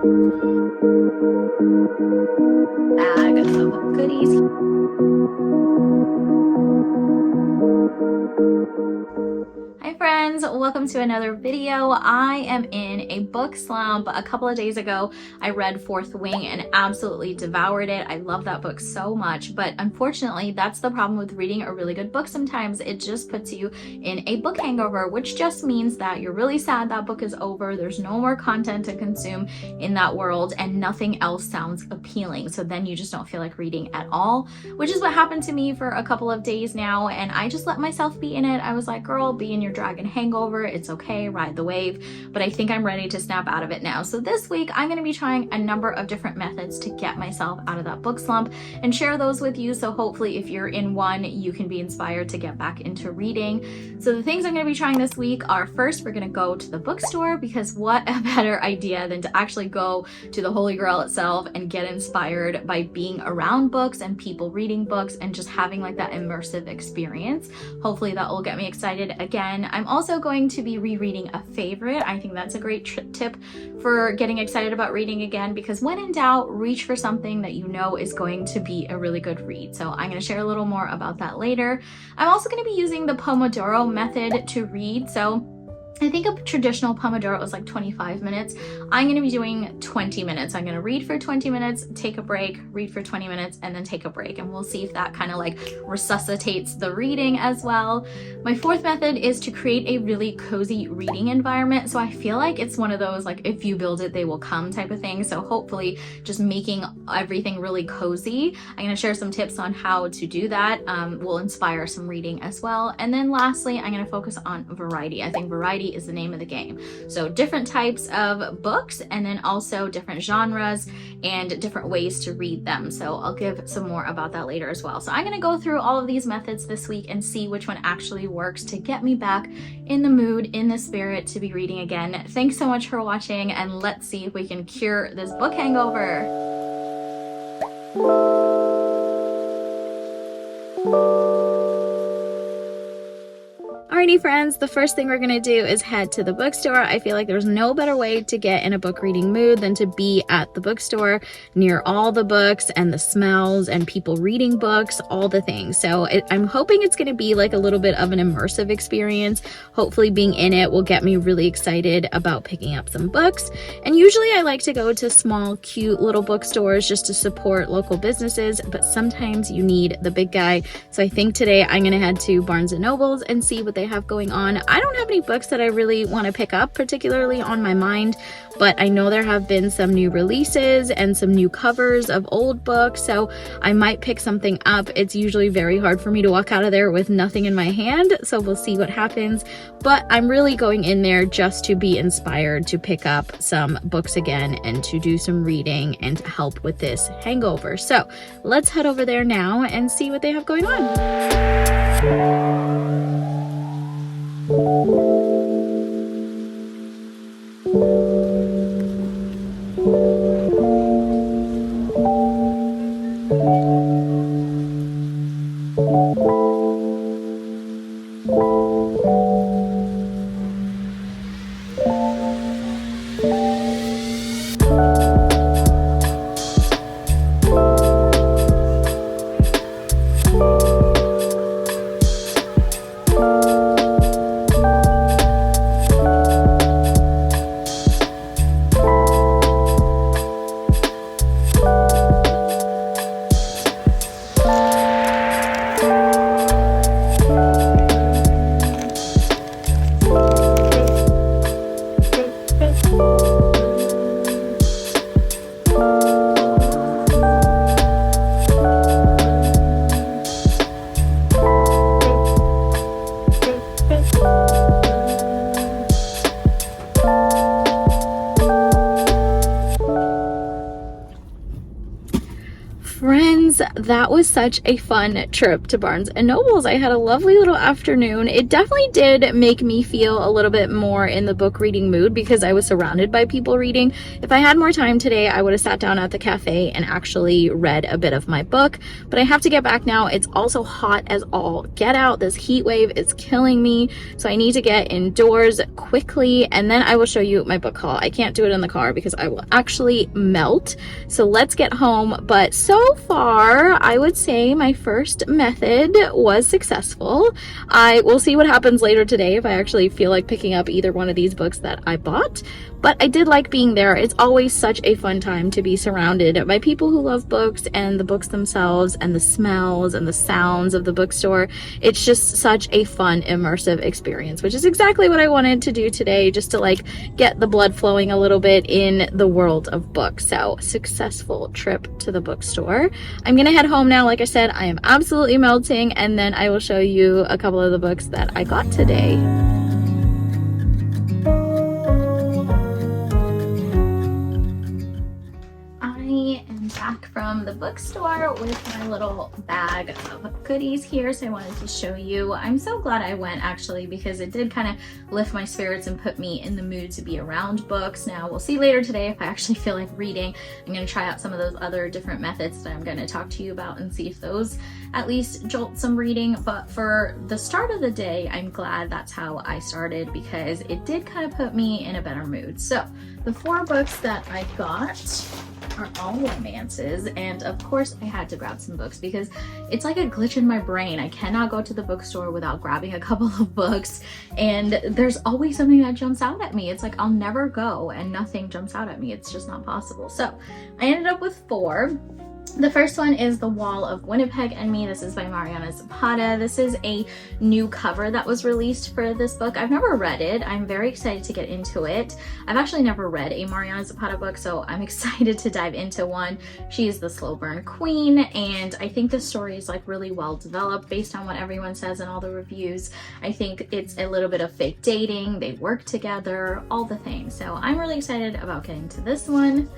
Bag of goodies. Hi friends, welcome to another video. I am in a book slump. A couple of days ago, I read Fourth Wing and absolutely devoured it. I love that book so much, but unfortunately, that's the problem with reading a really good book sometimes. It just puts you in a book hangover, which just means that you're really sad that book is over. There's no more content to consume in that world and nothing else sounds appealing. So then you just don't feel like reading at all, which is what happened to me for a couple of days now. And I just let myself be in it. I was like, girl, be in your dragon hangover. It's okay, ride the wave. But I think I'm ready to snap out of it now. So this week, I'm going to be trying a number of different methods to get myself out of that book slump and share those with you. So hopefully if you're in one, you can be inspired to get back into reading. So the things I'm going to be trying this week are, first, we're going to go to the bookstore, because what a better idea than to actually go to the Holy Grail itself and get inspired by being around books and people reading books and just having like that immersive experience. Hopefully that will get me excited again. I'm also going to be rereading a favorite. I think that's a great tip for getting excited about reading again, because when in doubt, reach for something that you know is going to be a really good read. So I'm going to share a little more about that later. I'm also going to be using the Pomodoro method to read. So I think a traditional Pomodoro is like 25 minutes. I'm going to be doing 20 minutes. I'm going to read for 20 minutes, take a break, read for 20 minutes, and then take a break. And we'll see if that kind of like resuscitates the reading as well. My fourth method is to create a really cozy reading environment. So I feel like it's one of those like, if you build it, they will come type of thing. So hopefully just making everything really cozy. I'm going to share some tips on how to do that. Will inspire some reading as well. And then lastly, I'm going to focus on variety. I think variety is the name of the game. So different types of books, and then also different genres and different ways to read them. So I'll give some more about that later as well. So I'm going to go through all of these methods this week and see which one actually works to get me back in the mood, in the spirit to be reading again. Thanks so much for watching, and let's see if we can cure this book hangover. Alrighty friends, the first thing we're going to do is head to the bookstore. I feel like there's no better way to get in a book reading mood than to be at the bookstore near all the books and the smells and people reading books, all the things. So I'm hoping it's going to be like a little bit of an immersive experience. Hopefully being in it will get me really excited about picking up some books. And usually I like to go to small, cute little bookstores just to support local businesses, but sometimes you need the big guy. So I think today I'm going to head to Barnes & Noble's and see what they have going on. I don't have any books that I really want to pick up particularly on my mind, but I know there have been some new releases and some new covers of old books, so I might pick something up. It's usually very hard for me to walk out of there with nothing in my hand, so we'll see what happens. But I'm really going in there just to be inspired to pick up some books again and to do some reading and to help with this hangover. So let's head over there now and see what they have going on. friends, that was such a fun trip to Barnes & Noble's. I had a lovely little afternoon. It definitely did make me feel a little bit more in the book reading mood because I was surrounded by people reading. If I had more time today, I would have sat down at the cafe and actually read a bit of my book, but I have to get back now. It's also hot as all get out. This heat wave is killing me, so I need to get indoors quickly, and then I will show you my book haul. I can't do it in the car because I will actually melt. So let's get home. But so far, I would say my first method was successful. I will see what happens later today if I actually feel like picking up either one of these books that I bought. But I did like being there. It's always such a fun time to be surrounded by people who love books and the books themselves and the smells and the sounds of the bookstore. It's just such a fun, immersive experience, which is exactly what I wanted to do today, just to like get the blood flowing a little bit in the world of books. So, successful trip to the bookstore. I'm gonna head home now. Like I said, I am absolutely melting, and then I will show you a couple of the books that I got today. Back from the bookstore with my little bag of goodies here, so I wanted to show you. I'm so glad I went actually, because it did kind of lift my spirits and put me in the mood to be around books. Now we'll see later today if I actually feel like reading. I'm going to try out some of those other different methods that I'm going to talk to you about and see if those at least jolt some reading. But for the start of the day, I'm glad that's how I started, because it did kind of put me in a better mood. So the 4 books that I got are all romances, and of course I had to grab some books because it's like a glitch in my brain. I cannot go to the bookstore without grabbing a couple of books, and there's always something that jumps out at me. It's like I'll never go and nothing jumps out at me. It's just not possible. So I ended up with 4. The first one is The Wall of Winnipeg and Me. This is by Mariana Zapata. This is a new cover that was released for this book. I've never read it. I'm very excited to get into it. I've actually never read a Mariana Zapata book, so I'm excited to dive into one. She is the slow burn queen, and I think the story is like really well developed based on what everyone says in all the reviews. I think it's a little bit of fake dating. They work together, all the things. So I'm really excited about getting to this one.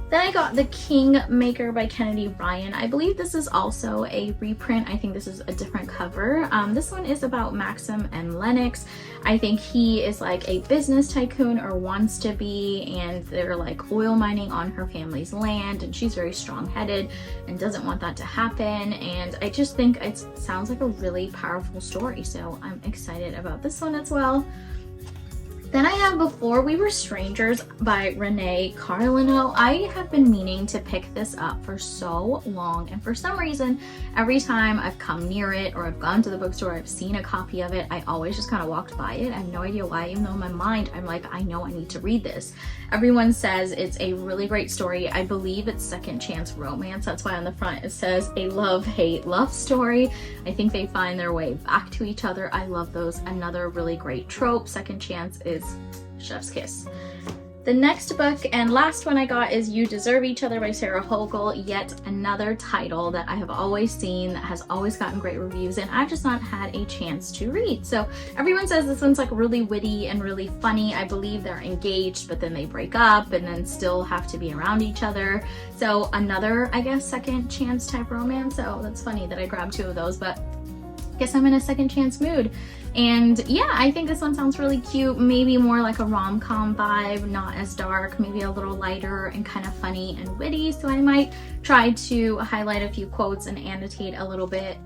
Then I got The Kingmaker by Kennedy Ryan. I believe this is also a reprint. I think this is a different cover. This one is about Maxim and Lennox. I think he is like a business tycoon, or wants to be, and they're like oil mining on her family's land, and she's very strong-headed and doesn't want that to happen. And I just think it sounds like a really powerful story, so I'm excited about this one as well. Then I have Before We Were Strangers by Renee Carlino. I have been meaning to pick this up for so long, and for some reason, every time I've come near it or I've gone to the bookstore, I've seen a copy of it, I always just kind of walked by it. I have no idea why, even though in my mind, I'm like, I know I need to read this. Everyone says it's a really great story. I believe it's second chance romance. That's why on the front it says a love-hate love story. I think they find their way back to each other. I love those. Another really great trope. Second chance is chef's kiss. The next book and last one I got is You Deserve Each Other by Sarah Hochul. Yet another title that I have always seen, that has always gotten great reviews, and I've just not had a chance to read. So everyone says this one's like really witty and really funny. I believe they're engaged, but then they break up and then still have to be around each other. So another, I guess, second chance type romance. So that's funny that I grabbed 2 of those, but I guess I'm in a second chance mood. And yeah, I think this one sounds really cute. Maybe more like a rom-com vibe, not as dark, maybe a little lighter and kind of funny and witty. So I might try to highlight a few quotes and annotate a little bit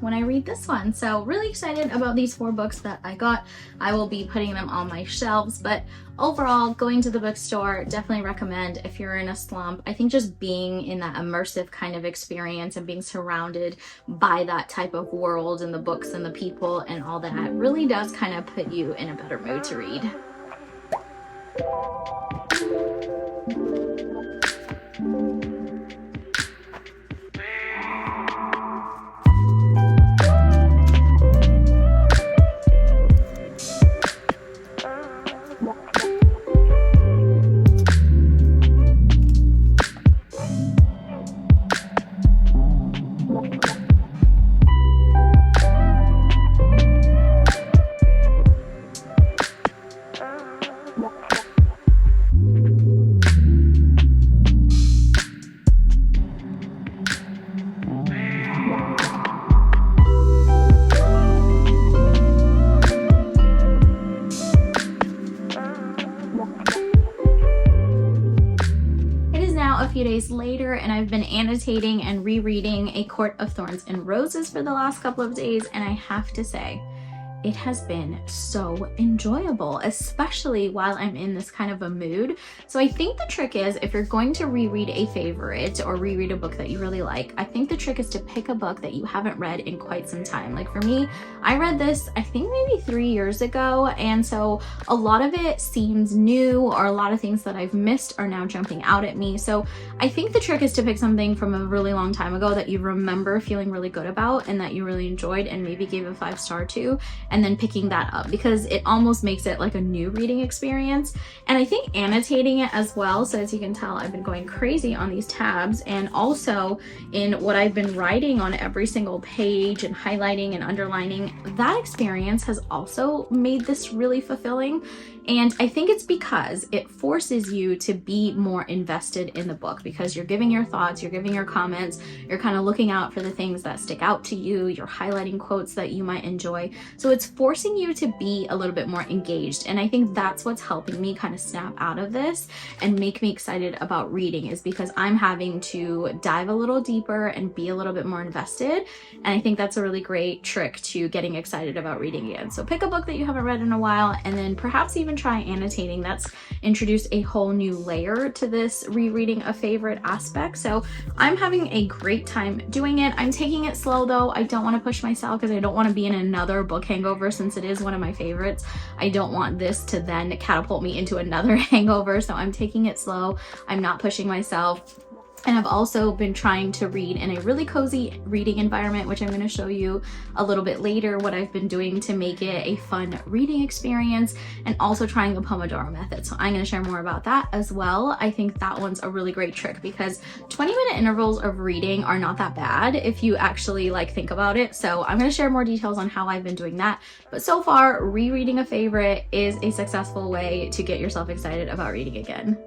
when I read this one. So really excited about these 4 books that I got. I will be putting them on my shelves, but overall, going to the bookstore, definitely recommend if you're in a slump. I think just being in that immersive kind of experience and being surrounded by that type of world and the books and the people and all that really does kind of put you in a better mood to read. now a few days later, and I've been annotating and rereading A Court of Thorns and Roses for the last couple of days, and I have to say, it has been so enjoyable, especially while I'm in this kind of a mood. So I think the trick is, if you're going to reread a favorite or reread a book that you really like, I think the trick is to pick a book that you haven't read in quite some time. Like for me, I read this, I think maybe 3 years ago, and so a lot of it seems new, or a lot of things that I've missed are now jumping out at me. So I think the trick is to pick something from a really long time ago that you remember feeling really good about and that you really enjoyed and maybe gave a 5-star to, and then picking that up, because it almost makes it like a new reading experience. And I think annotating it as well. So as you can tell, I've been going crazy on these tabs, and also in what I've been writing on every single page and highlighting and underlining. That experience has also made this really fulfilling. And I think it's because it forces you to be more invested in the book, because you're giving your thoughts, you're giving your comments, you're kind of looking out for the things that stick out to you, you're highlighting quotes that you might enjoy. So it's forcing you to be a little bit more engaged. And I think that's what's helping me kind of snap out of this and make me excited about reading, is because I'm having to dive a little deeper and be a little bit more invested. And I think that's a really great trick to getting excited about reading again. So pick a book that you haven't read in a while, and then perhaps even try annotating. That's introduced a whole new layer to this rereading a favorite aspect. So I'm having a great time doing it. I'm taking it slow though. I don't want to push myself, because I don't want to be in another book hangover, since it is one of my favorites. I don't want this to then catapult me into another hangover. So I'm taking it slow. I'm not pushing myself. And I've also been trying to read in a really cozy reading environment, which I'm going to show you a little bit later what I've been doing to make it a fun reading experience, and also trying the Pomodoro method. So I'm going to share more about that as well. I think that one's a really great trick, because 20-minute intervals of reading are not that bad if you actually like think about it. So I'm going to share more details on how I've been doing that. But so far, rereading a favorite is a successful way to get yourself excited about reading again.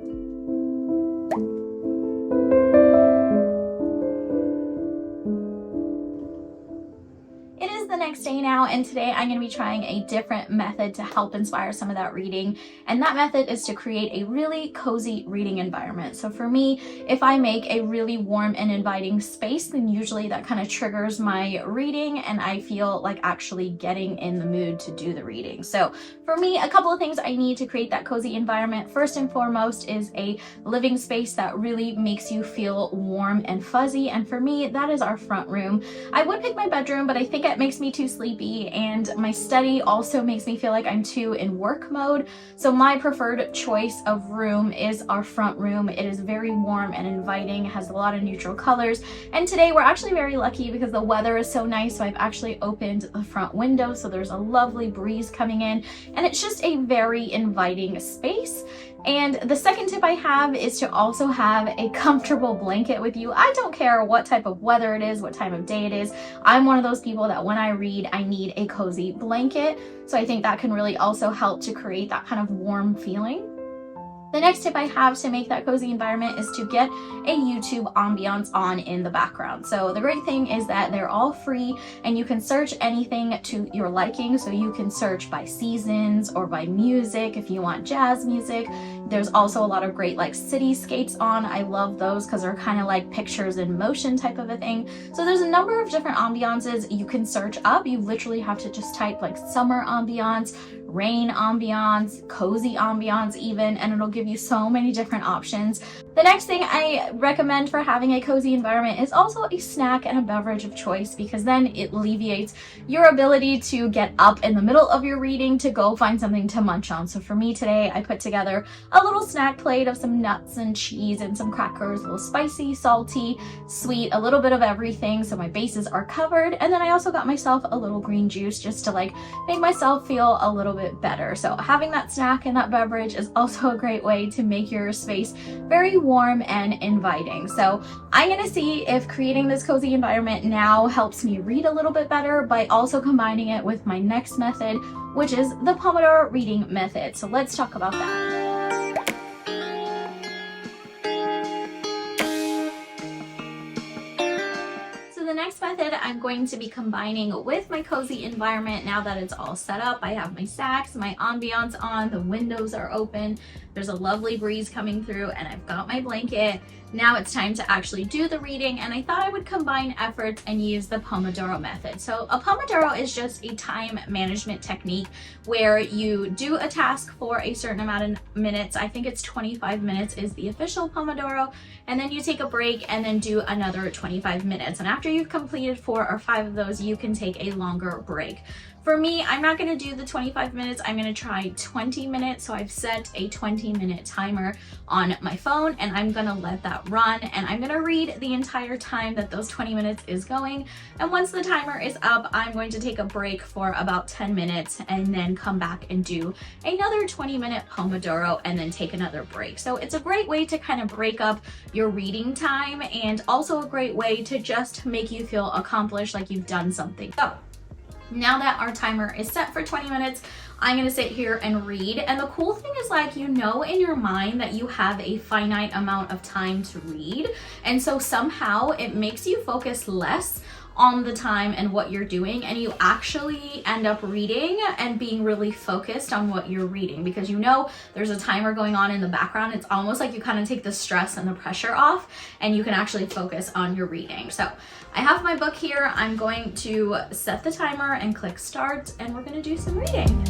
Next day now, and today I'm going to be trying a different method to help inspire some of that reading, and that method is to create a really cozy reading environment. So for me, if I make a really warm and inviting space, then usually that kind of triggers my reading and I feel like actually getting in the mood to do the reading. So for me, a couple of things I need to create that cozy environment. First and foremost is a living space that really makes you feel warm and fuzzy, and for me that is our front room. I would pick my bedroom, but I think it makes me too sleepy, and my study also makes me feel like I'm too in work mode. So my preferred choice of room is our front room. It is very warm and inviting, has a lot of neutral colors, and today we're actually very lucky because the weather is so nice. So I've actually opened the front window, so there's a lovely breeze coming in, and it's just a very inviting space. And the second tip I have is to also have a comfortable blanket with you. I don't care what type of weather it is, what time of day it is. I'm one of those people that when I read, I need a cozy blanket. So I think that can really also help to create that kind of warm feeling. The next tip I have to make that cozy environment is to get a YouTube ambiance on in the background. So the great thing is that they're all free and you can search anything to your liking. So you can search by seasons or by music if you want jazz music. There's also a lot of great like cityscapes on. I love those because they're kind of like pictures in motion type of a thing. So there's a number of different ambiances you can search up. You literally have to just type like summer ambiance, rain ambiance, cozy ambiance even, and it'll give you so many different options. The next thing I recommend for having a cozy environment is also a snack and a beverage of choice, because then it alleviates your ability to get up in the middle of your reading to go find something to munch on. So for me today, I put together a little snack plate of some nuts and cheese and some crackers, a little spicy, salty, sweet, a little bit of everything, so my bases are covered. And then I also got myself a little green juice just to like make myself feel a little bit better. So having that snack and that beverage is also a great way to make your space very warm and inviting. So I'm going to see if creating this cozy environment now helps me read a little bit better by also combining it with my next method, which is the Pomodoro reading method. So let's talk about that. The next method I'm going to be combining with my cozy environment now that it's all set up. I have my stacks, my ambiance on, the windows are open, There's a lovely breeze coming through and I've got my blanket. Now it's time to actually do the reading, and I thought I would combine efforts and use the Pomodoro method. So a Pomodoro is just a time management technique where you do a task for a certain amount of minutes. I think it's 25 minutes is the official Pomodoro, and then you take a break and then do another 25 minutes. And after you've completed 4 or 5 of those, you can take a longer break. For me, I'm not gonna do the 25 minutes, I'm gonna try 20 minutes. So I've set a 20-minute timer on my phone and I'm gonna let that run, and I'm gonna read the entire time that those 20 minutes is going. And once the timer is up, I'm going to take a break for about 10 minutes and then come back and do another 20-minute Pomodoro and then take another break. So it's a great way to kind of break up your reading time, and also a great way to just make you feel accomplished, like you've done something. So now that our timer is set for 20 minutes, I'm gonna sit here and read. And the cool thing is, like, you know in your mind that you have a finite amount of time to read. And so somehow it makes you focus less on the time and what you're doing, and you actually end up reading and being really focused on what you're reading, because you know there's a timer going on in the background. It's almost like you kind of take the stress and the pressure off, and you can actually focus on your reading. So I have my book here. I'm going to set the timer and click start, and we're going to do some reading.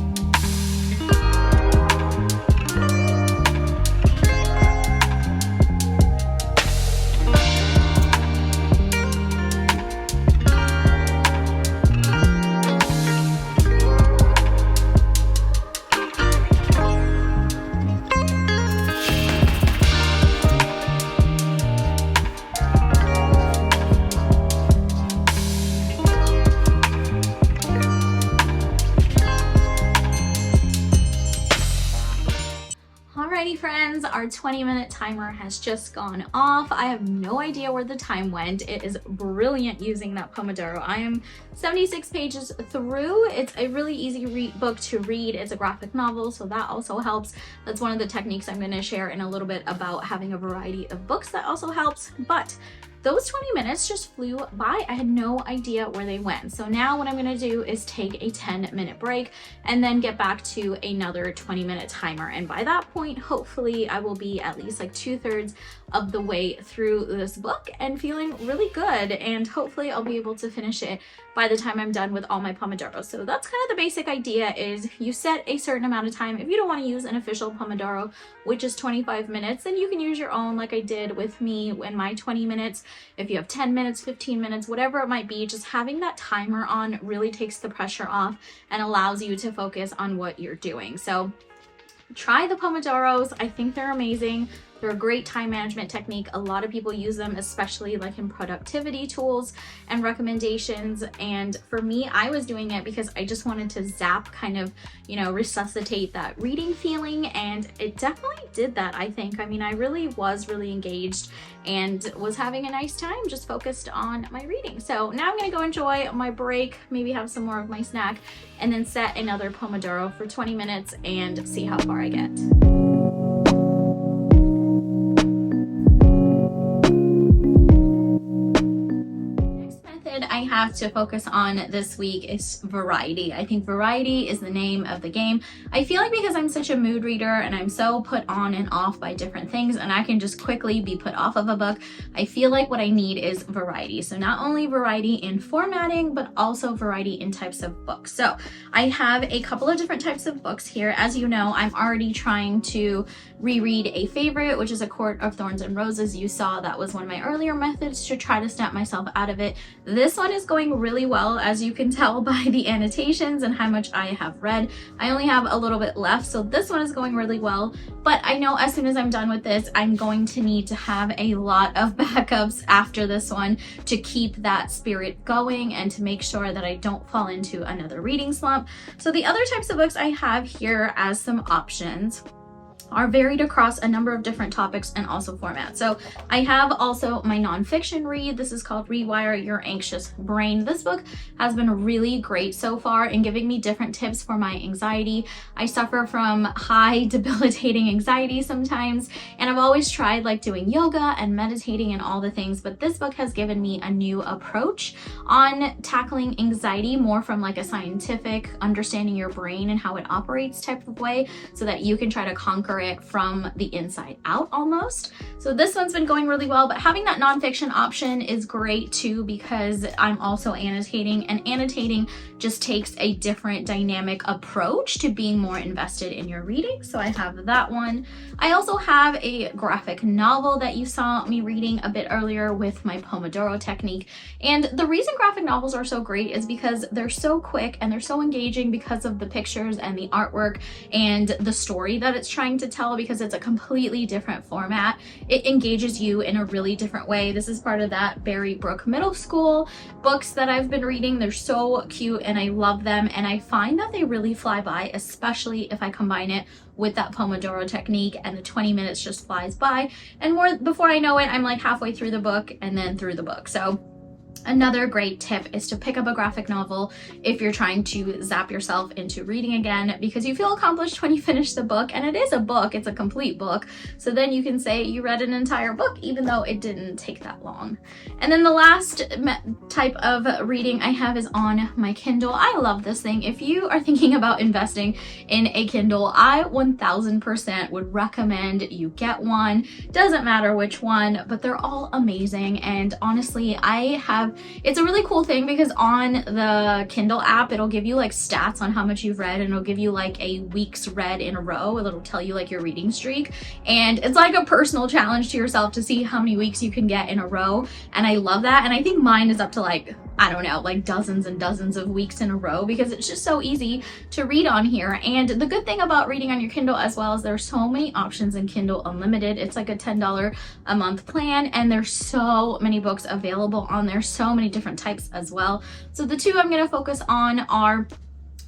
Alrighty friends, our 20-minute timer has just gone off. I have no idea where the time went. It is brilliant using that Pomodoro. I am 76 pages through. It's a really easy book to read. It's a graphic novel, so that also helps. That's one of the techniques I'm going to share in a little bit about having a variety of books. That also helps. But those 20 minutes just flew by. I had no idea where they went. So now what I'm gonna do is take a 10-minute break and then get back to another 20-minute timer. And by that point, hopefully I will be at least like 2/3 of the way through this book and feeling really good. And hopefully I'll be able to finish it by the time I'm done with all my Pomodoros. So that's kind of the basic idea, is you set a certain amount of time. If you don't want to use an official Pomodoro, which is 25 minutes, then you can use your own, like I did with me in my 20 minutes. If you have 10 minutes, 15 minutes, whatever it might be, just having that timer on really takes the pressure off and allows you to focus on what you're doing. So try the Pomodoros. I think they're amazing. They're a great time management technique. A lot of people use them, especially like in productivity tools and recommendations. And for me, I was doing it because I just wanted to zap, kind of, you know, resuscitate that reading feeling. And it definitely did that, I think. I mean, I really was really engaged and was having a nice time just focused on my reading. So now I'm gonna go enjoy my break, maybe have some more of my snack, and then set another Pomodoro for 20 minutes and see how far I get. I have to focus on this week is variety. I think variety is the name of the game. I feel like because I'm such a mood reader and I'm so put on and off by different things, and I can just quickly be put off of a book, I feel like what I need is variety. So not only variety in formatting, but also variety in types of books. So I have a couple of different types of books here. As you know, I'm already trying to reread a favorite, which is A Court of Thorns and Roses. You saw that was one of my earlier methods to try to snap myself out of it. This one is going really well, as you can tell by the annotations and how much I have read. I only have a little bit left, so this one is going really well. But I know as soon as I'm done with this, I'm going to need to have a lot of backups after this one to keep that spirit going and to make sure that I don't fall into another reading slump. So the other types of books I have here as some options are varied across a number of different topics and also formats. So I have also my nonfiction read. This is called Rewire Your Anxious Brain. This book has been really great so far in giving me different tips for my anxiety. I suffer from high debilitating anxiety sometimes, and I've always tried like doing yoga and meditating and all the things, but this book has given me a new approach on tackling anxiety, more from like a scientific understanding your brain and how it operates type of way, so that you can try to conquer it from the inside out almost. So this one's been going really well, but having that nonfiction option is great too, because I'm also annotating, and annotating just takes a different dynamic approach to being more invested in your reading. So I have that one. I also have a graphic novel that you saw me reading a bit earlier with my Pomodoro technique. And the reason graphic novels are so great is because they're so quick and they're so engaging because of the pictures and the artwork and the story that it's trying to tell, because it's a completely different format. It engages you in a really different way. This is part of that Berry Brook Middle School books that I've been reading. They're so cute and I love them, and I find that they really fly by, especially if I combine it with that Pomodoro technique, and the 20 minutes just flies by, and more before I know it, I'm like halfway through the book and then through the book. So another great tip is to pick up a graphic novel if you're trying to zap yourself into reading again, because you feel accomplished when you finish the book, and it is a book, it's a complete book. So then you can say you read an entire book, even though it didn't take that long. And then the last type of reading I have is on my Kindle. I love this thing. If you are thinking about investing in a Kindle, I 1000% would recommend you get one. Doesn't matter which one, but they're all amazing. And honestly, it's a really cool thing, because on the Kindle app, it'll give you like stats on how much you've read, and it'll give you like a week's read in a row. It'll tell you like your reading streak, and it's like a personal challenge to yourself to see how many weeks you can get in a row. And I love that. And I think mine is up to like, I don't know, like dozens and dozens of weeks in a row, because it's just so easy to read on here. And the good thing about reading on your Kindle as well is there's so many options in Kindle Unlimited. It's like a $10 a month plan, and there's so many books available on there, so many different types as well. So the two I'm going to focus on are,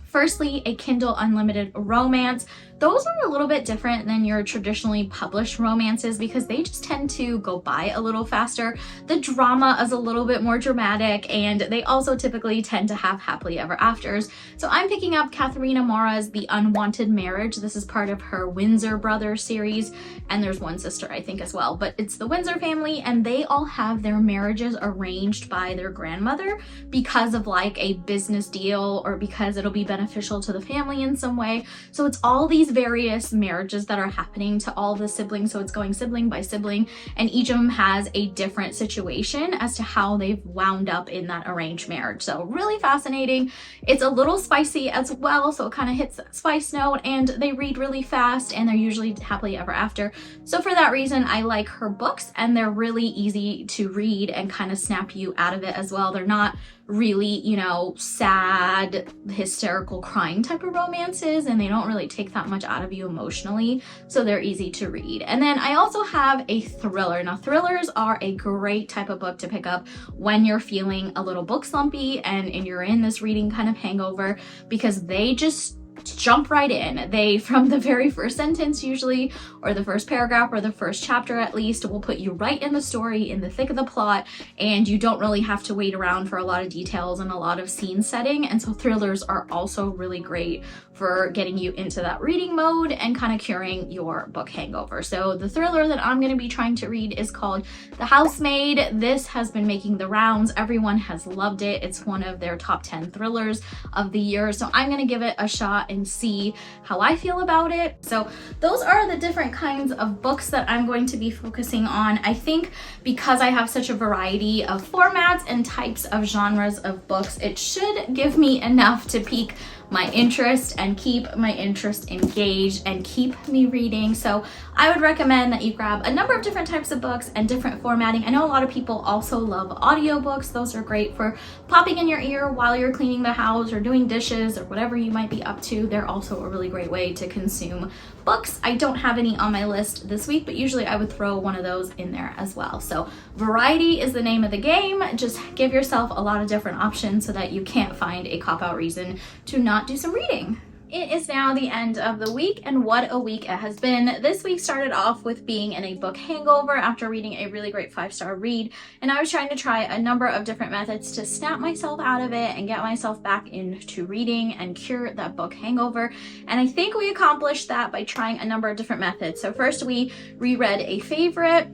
firstly, a Kindle Unlimited romance. Those are a little bit different than your traditionally published romances, because they just tend to go by a little faster. The drama is a little bit more dramatic, and they also typically tend to have happily ever afters. So I'm picking up Katharina Mora's The Unwanted Marriage. This is part of her Windsor Brothers series, and there's one sister I think as well, but it's the Windsor family, and they all have their marriages arranged by their grandmother because of like a business deal, or because it'll be beneficial to the family in some way. So it's all these various marriages that are happening to all the siblings. So it's going sibling by sibling, and each of them has a different situation as to how they've wound up in that arranged marriage. So really fascinating. It's a little spicy as well, so it kind of hits that spice note, and they read really fast, and they're usually happily ever after. So for that reason, I like her books, and they're really easy to read and kind of snap you out of it as well. They're not really, you know, sad, hysterical, crying type of romances, and they don't really take that much out of you emotionally, so they're easy to read. And then I also have a thriller. Now, thrillers are a great type of book to pick up when you're feeling a little book slumpy and you're in this reading kind of hangover, because they just jump right in. They, from the very first sentence usually, or the first paragraph, or the first chapter at least, will put you right in the story, in the thick of the plot, and you don't really have to wait around for a lot of details and a lot of scene setting. And so thrillers are also really great for getting you into that reading mode and kind of curing your book hangover. So the thriller that I'm going to be trying to read is called The Housemaid. This has been making the rounds. Everyone has loved it. It's one of their top 10 thrillers of the year. So I'm going to give it a shot and see how I feel about it. So those are the different kinds of books that I'm going to be focusing on. I think because I have such a variety of formats and types of genres of books, it should give me enough to pique my interest and keep my interest engaged and keep me reading. So I would recommend that you grab a number of different types of books and different formatting. I know a lot of people also love audiobooks. Those are great for popping in your ear while you're cleaning the house or doing dishes or whatever you might be up to. They're also a really great way to consume books. I don't have any on my list this week, but usually I would throw one of those in there as well. So variety is the name of the game. Just give yourself a lot of different options so that you can't find a cop-out reason to not do some reading. It is now the end of the week, and what a week it has been. This week started off with being in a book hangover after reading a really great 5-star read, and I was trying to try a number of different methods to snap myself out of it and get myself back into reading and cure that book hangover. And I think we accomplished that by trying a number of different methods. So first we reread a favorite.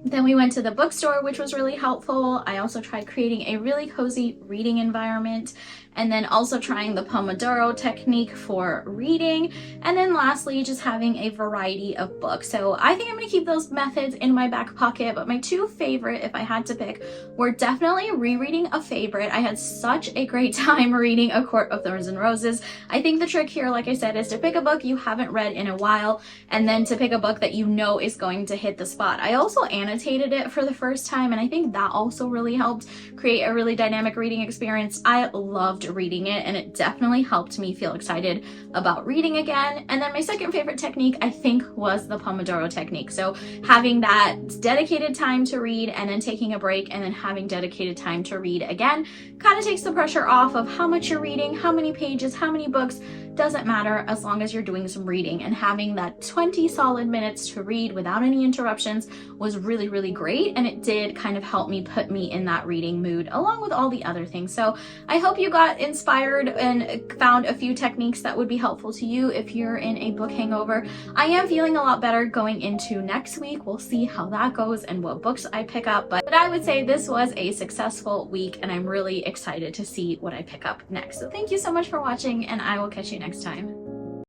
Then we went to the bookstore, which was really helpful. I also tried creating a really cozy reading environment. and then also trying the Pomodoro technique for reading, and then lastly just having a variety of books. So I think I'm going to keep those methods in my back pocket, but my two favorite, if I had to pick, were definitely rereading a favorite. I had such a great time reading A Court of Thorns and Roses. I think the trick here, like I said, is to pick a book you haven't read in a while, and then to pick a book that you know is going to hit the spot. I also annotated it for the first time, and I think that also really helped create a really dynamic reading experience. I loved reading it, and it definitely helped me feel excited about reading again. And then my second favorite technique, I think, was the Pomodoro technique. So having that dedicated time to read and then taking a break and then having dedicated time to read again kind of takes the pressure off of how much you're reading, how many pages, how many books. Doesn't matter as long as you're doing some reading, and having that 20 solid minutes to read without any interruptions was really, really great, and it did kind of help me put me in that reading mood along with all the other things. So I hope you got inspired and found a few techniques that would be helpful to you if you're in a book hangover. I am feeling a lot better going into next week. We'll see how that goes and what books I pick up, but I would say this was a successful week, and I'm really excited to see what I pick up next. So thank you so much for watching, and I will catch you next time.